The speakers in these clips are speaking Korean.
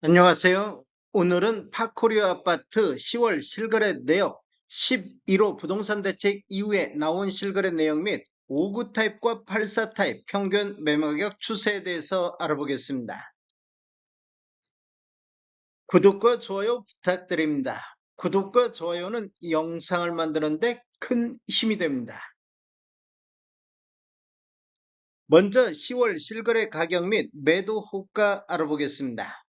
안녕하세요. 오늘은 파코리아 아파트 10월 실거래 내역 11호 부동산 대책 이후에 나온 실거래 내역 및 5구 타입과 84 타입 평균 매매가격 추세에 대해서 알아보겠습니다. 구독과 좋아요 부탁드립니다. 구독과 좋아요는 영상을 만드는데 큰 힘이 됩니다. 먼저 10월 실거래 가격 및 매도 호가 알아보겠습니다.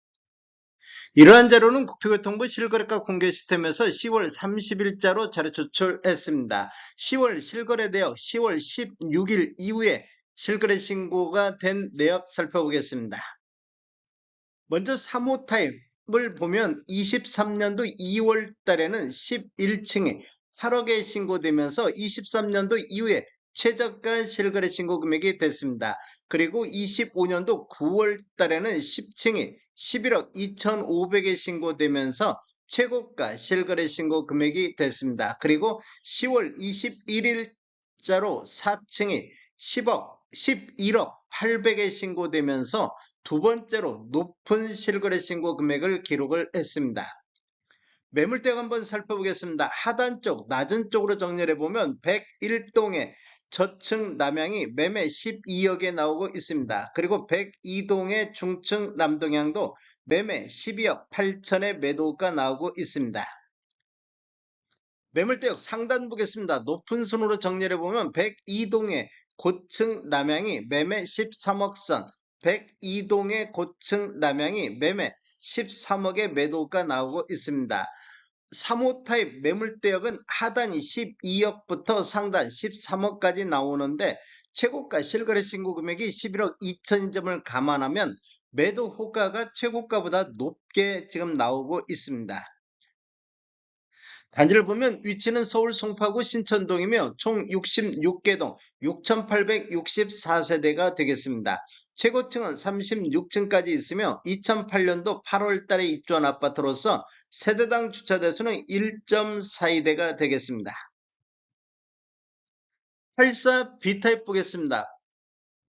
이러한 자료는 국토교통부 실거래가 공개 시스템에서 10월 30일자로 자료 제출했습니다. 10월 실거래 내역 10월 16일 이후에 실거래 신고가 된 내역 살펴보겠습니다. 먼저 3호 타입을 보면 23년도 2월 달에는 11층이 8억에 신고되면서 23년도 이후에 최저가 실거래 신고 금액이 됐습니다. 그리고 25년도 9월 달에는 10층이 11억 2,500에 신고되면서 최고가 실거래 신고 금액이 됐습니다. 그리고 10월 21일자로 4층이 11억 800에 신고되면서 두 번째로 높은 실거래 신고 금액을 기록을 했습니다. 매물대가 한번 살펴보겠습니다. 하단 쪽, 낮은 쪽으로 정리해 보면 101동의 저층 남향이 매매 12억에 나오고 있습니다. 그리고 102동의 중층 남동향도 매매 12억 8천에 매도가 나오고 있습니다. 매물대역 상단 보겠습니다. 높은 순으로 정리해 보면 102동의 고층 남향이 매매 13억 선, 102동의 고층 남향이 매매 13억의 매도가 나오고 있습니다. 3호 타입 매물대역은 하단이 12억부터 상단 13억까지 나오는데 최고가 실거래 신고 금액이 11억 2천인 점을 감안하면 매도 호가가 최고가보다 높게 지금 나오고 있습니다. 단지를 보면 위치는 서울 송파구 신천동이며 총 66개 동 6,864세대가 되겠습니다. 최고층은 36층까지 있으며 2008년도 8월 달에 입주한 아파트로서 세대당 주차 대수는 1.42대가 되겠습니다. 84 B타입 보겠습니다.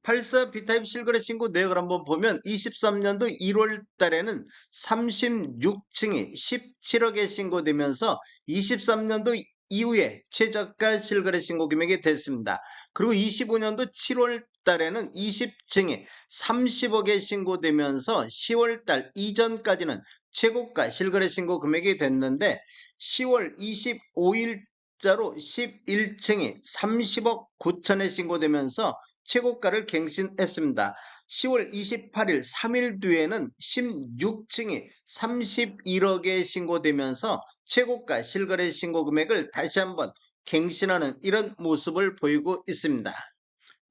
84 B타입 실거래 신고 내역을 한번 보면 23년도 1월 달에는 36층이 17억에 신고되면서 23년도 이후에 최저가 실거래 신고 금액이 됐습니다. 그리고 25년도 7월 달에는 20층이 30억에 신고되면서 10월 달 이전까지는 최고가 실거래 신고 금액이 됐는데 10월 25일 자로 11층이 30억 9천에 신고되면서 최고가를 갱신했습니다. 10월 28일 3일 뒤에는 16층이 31억에 신고되면서 최고가 실거래 신고 금액을 다시 한번 갱신하는 이런 모습을 보이고 있습니다.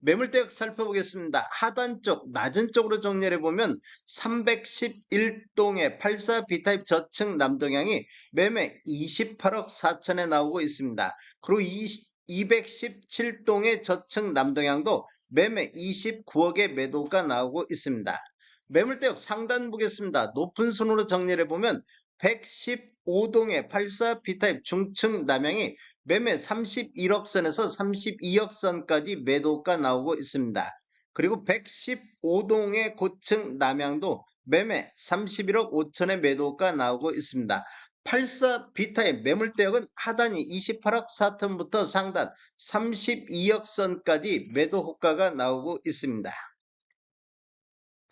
매물대역 살펴보겠습니다. 하단 쪽, 낮은 쪽으로 정리해 보면 311동의 84 B타입 저층 남동향이 매매 28억 4천에 나오고 있습니다. 그리고 217동의 저층 남동향도 매매 29억의 매도가 나오고 있습니다. 매물대역 상단 보겠습니다. 높은 순으로 정리해 보면 115동의 84 B타입 중층 남향이 매매 31억 선에서 32억 선까지 매도가 나오고 있습니다. 그리고 115동의 고층 남향도 매매 31억 5천의 매도가 나오고 있습니다. 84 B타입 매물대역은 하단이 28억 4톤부터 상단 32억 선까지 매도 호가가 나오고 있습니다.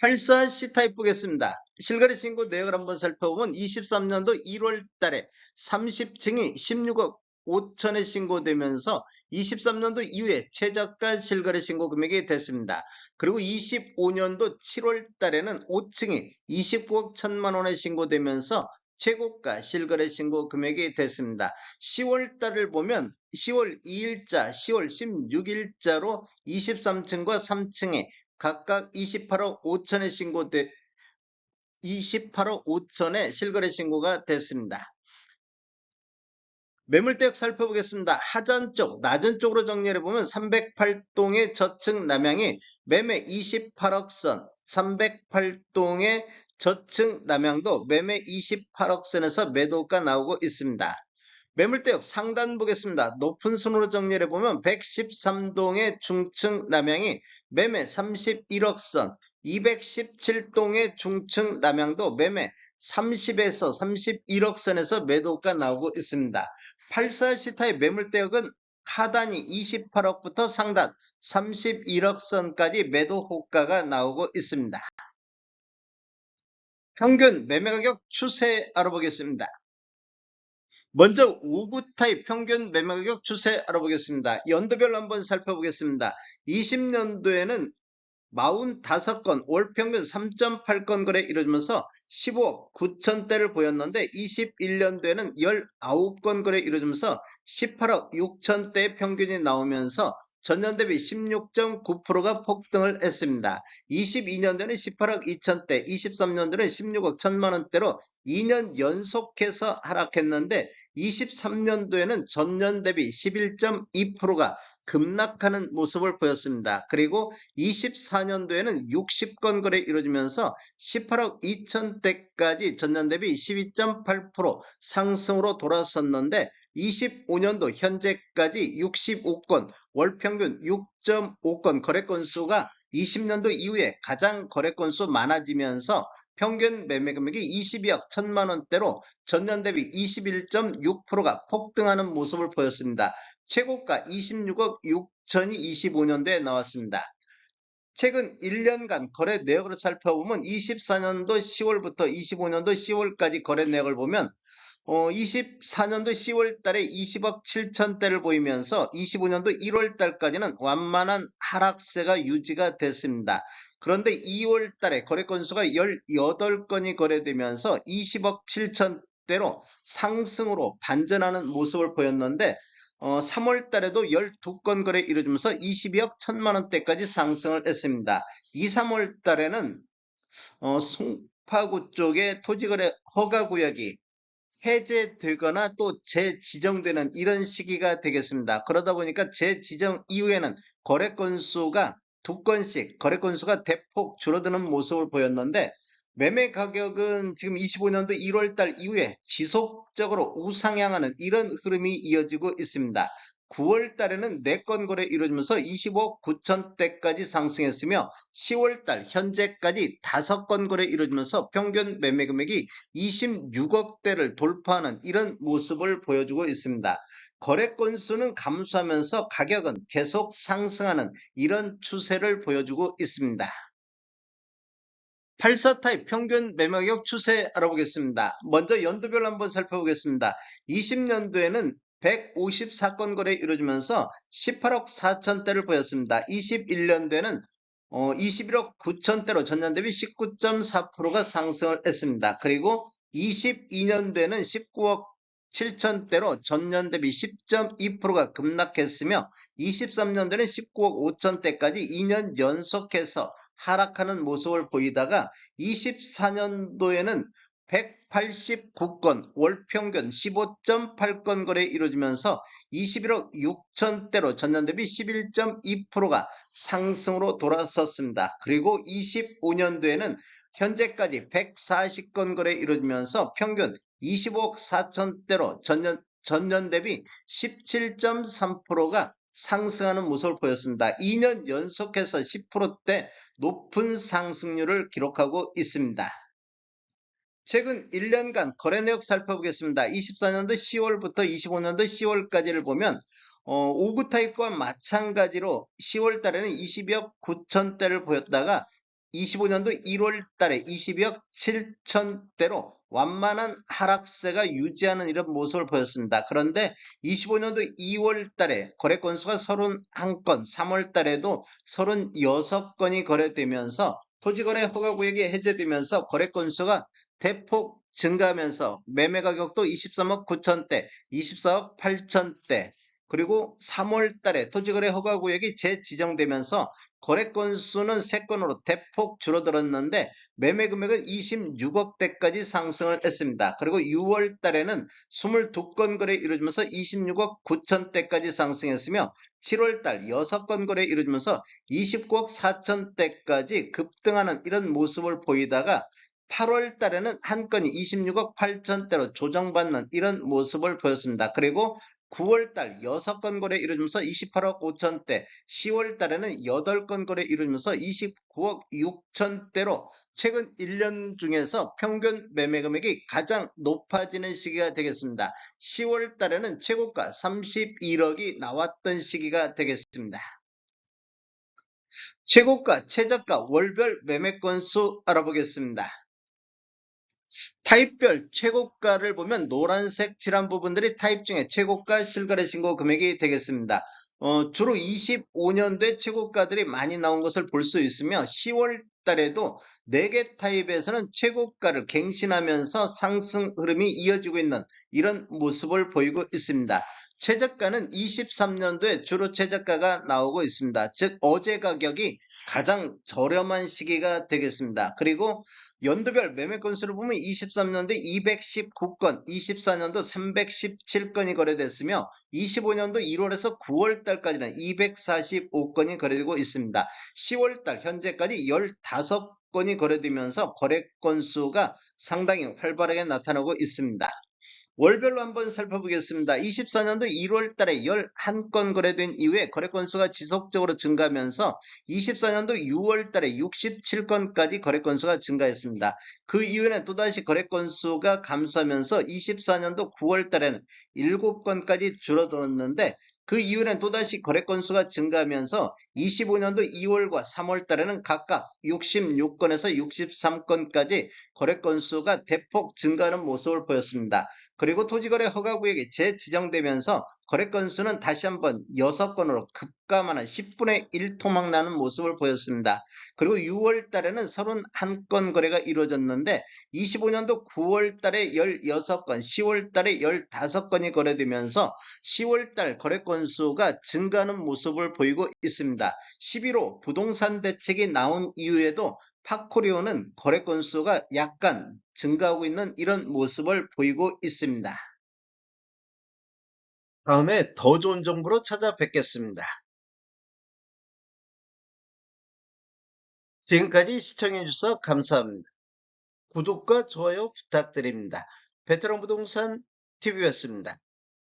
84 C타입 보겠습니다. 실거래 신고 내역을 한번 살펴보면 23년도 1월 달에 30층이 16억 5천에 신고되면서 23년도 이후에 최저가 실거래 신고 금액이 됐습니다. 그리고 25년도 7월 달에는 5층이 29억 1천만 원에 신고되면서 최고가 실거래 신고 금액이 됐습니다. 10월 달을 보면 10월 2일자, 10월 16일자로 23층과 3층에 각각 28억 5천에 28억 5천에 실거래 신고가 됐습니다. 매물대역 살펴보겠습니다. 하단 쪽, 낮은 쪽으로 정리해 보면 308동의 저층 남향이 매매 28억 선, 308동의 저층 남향도 매매 28억 선에서 매도가 나오고 있습니다. 매물대역 상단 보겠습니다. 높은 순으로 정리를 해보면 113동의 중층 남양이 매매 31억 선, 217동의 중층 남양도 매매 30에서 31억 선에서 매도가 나오고 있습니다. 84시타의 매물대역은 하단이 28억부터 상단 31억 선까지 매도 호가가 나오고 있습니다. 평균 매매가격 추세 알아보겠습니다. 먼저 5구 타입 평균 매매가격 추세 알아보겠습니다. 연도별로 한번 살펴보겠습니다. 20년도에는 45건 월평균 3.8건 거래 이루어지면서 15억 9천대를 보였는데 21년도에는 19건 거래 이루어지면서 18억 6천대 평균이 나오면서 전년 대비 16.9%가 폭등을 했습니다. 22년도에는 18억 2천대, 23년도에는 16억 1천만 원대로 2년 연속해서 하락했는데 23년도에는 전년 대비 11.2%가 급락하는 모습을 보였습니다. 그리고 24년도에는 60건 거래 이루어지면서 18억 2천대까지 전년 대비 12.8% 상승으로 돌아섰는데 25년도 현재까지 65건 월평균 6.5건 거래 건수가 20년도 이후에 가장 거래 건수 많아지면서 평균 매매 금액이 22억 1천만 원대로 전년 대비 21.6%가 폭등하는 모습을 보였습니다. 최고가 26억 6천이 25년도에 나왔습니다. 최근 1년간 거래 내역을 살펴보면 24년도 10월부터 25년도 10월까지 거래 내역을 보면 24년도 10월 달에 20억 7천대를 보이면서 25년도 1월 달까지는 완만한 하락세가 유지가 됐습니다. 그런데 2월 달에 거래 건수가 18건이 거래되면서 20억 7천대로 상승으로 반전하는 모습을 보였는데 3월 달에도 12건 거래 이루어지면서 22억 1천만 원대까지 상승을 했습니다. 2, 3월 달에는 송파구 쪽에 토지거래 허가구역이 해제되거나 또 재지정되는 이런 시기가 되겠습니다. 그러다 보니까 재지정 이후에는 거래 건수가 2건씩 거래 건수가 대폭 줄어드는 모습을 보였는데 매매 가격은 지금 25년도 1월 달 이후에 지속적으로 우상향하는 이런 흐름이 이어지고 있습니다. 9월 달에는 4건 거래 이루어지면서 25억 9천대까지 상승했으며 10월 달 현재까지 5건 거래 이루어지면서 평균 매매 금액이 26억대를 돌파하는 이런 모습을 보여주고 있습니다. 거래 건수는 감소하면서 가격은 계속 상승하는 이런 추세를 보여주고 있습니다. 84타입 평균 매매가격 추세 알아보겠습니다. 먼저 연도별로 한번 살펴보겠습니다. 20년도에는 154건 거래 이루어지면서 18억 4천대를 보였습니다. 21년도에는 21억 9천대로 전년 대비 19.4%가 상승을 했습니다. 그리고 22년도에는 19억 7천대로 전년 대비 10.2%가 급락했으며 23년도에는 19억 5천대까지 2년 연속해서 하락하는 모습을 보이다가 24년도에는 189건 월평균 15.8건 거래 이루어지면서 21억 6천대로 전년 대비 11.2%가 상승으로 돌아섰습니다. 그리고 25년도에는 현재까지 140건 거래 이루어지면서 평균 25억 4천대로 전년 대비 17.3%가 상승하는 모습을 보였습니다. 2년 연속해서 10%대 높은 상승률을 기록하고 있습니다. 최근 1년간 거래 내역 살펴보겠습니다. 24년도 10월부터 25년도 10월까지를 보면 5구 타입과 마찬가지로 10월 달에는 20억 9천대를 보였다가 25년도 1월 달에 20억 7천대로 완만한 하락세가 유지하는 이런 모습을 보였습니다. 그런데 25년도 2월 달에 거래 건수가 31건, 3월 달에도 36건이 거래되면서 토지거래 허가구역이 해제되면서 거래 건수가 대폭 증가하면서 매매 가격도 23억 9천대, 24억 8천대, 그리고 3월 달에 토지거래 허가구역이 재지정되면서 거래 건수는 3건으로 대폭 줄어들었는데 매매 금액은 26억대까지 상승을 했습니다. 그리고 6월 달에는 22건 거래 이루어지면서 26억 9천대까지 상승했으며 7월 달 6건 거래 이루어지면서 29억 4천대까지 급등하는 이런 모습을 보이다가 8월 달에는 한 건이 26억 8천대로 조정받는 이런 모습을 보였습니다. 그리고 9월 달 6건 거래 이루어지면서 28억 5천대, 10월 달에는 8건 거래 이루어지면서 29억 6천대로 최근 1년 중에서 평균 매매 금액이 가장 높아지는 시기가 되겠습니다. 10월 달에는 최고가 31억이 나왔던 시기가 되겠습니다. 최고가, 최저가, 월별 매매 건수 알아보겠습니다. 타입별 최고가를 보면 노란색 칠한 부분들이 타입 중에 최고가 실거래 신고 금액이 되겠습니다. 주로 25년도에 최고가들이 많이 나온 것을 볼 수 있으며 10월 달에도 4개 타입에서는 최고가를 갱신하면서 상승 흐름이 이어지고 있는 이런 모습을 보이고 있습니다. 최저가는 23년도에 주로 최저가가 나오고 있습니다. 즉 어제 가격이 가장 저렴한 시기가 되겠습니다. 그리고 연도별 매매 건수를 보면 23년도 219건, 24년도 317건이 거래됐으며 25년도 1월에서 9월 달까지는 245건이 거래되고 있습니다. 10월 달 현재까지 15건이 거래되면서 거래 건수가 상당히 활발하게 나타나고 있습니다. 월별로 한번 살펴보겠습니다. 24년도 1월 달에 11건 거래된 이후에 거래 건수가 지속적으로 증가하면서 24년도 6월 달에 67건까지 거래 건수가 증가했습니다. 그 이후에는 또다시 거래 건수가 감소하면서 24년도 9월 달에는 7건까지 줄어들었는데 그 이후에는 또다시 거래 건수가 증가하면서 25년도 2월과 3월 달에는 각각 66건에서 63건까지 거래 건수가 대폭 증가하는 모습을 보였습니다. 그리고 토지거래 허가구역이 재지정되면서 거래 건수는 다시 한번 6건으로 급감하는 10분의 1 토막 나는 모습을 보였습니다. 그리고 6월 달에는 31건 거래가 이루어졌는데 25년도 9월 달에 16건, 10월 달에 15건이 거래되면서 10월 달 거래 건수가 증가하는 모습을 보이고 있습니다. 11호 부동산 대책이 나온 이후에도 팝코리오는 거래 건수가 약간 증가하고 있는 이런 모습을 보이고 있습니다. 다음에 더 좋은 정보로 찾아뵙겠습니다. 지금까지 시청해주셔서 감사합니다. 구독과 좋아요 부탁드립니다. 베테랑 부동산 TV였습니다.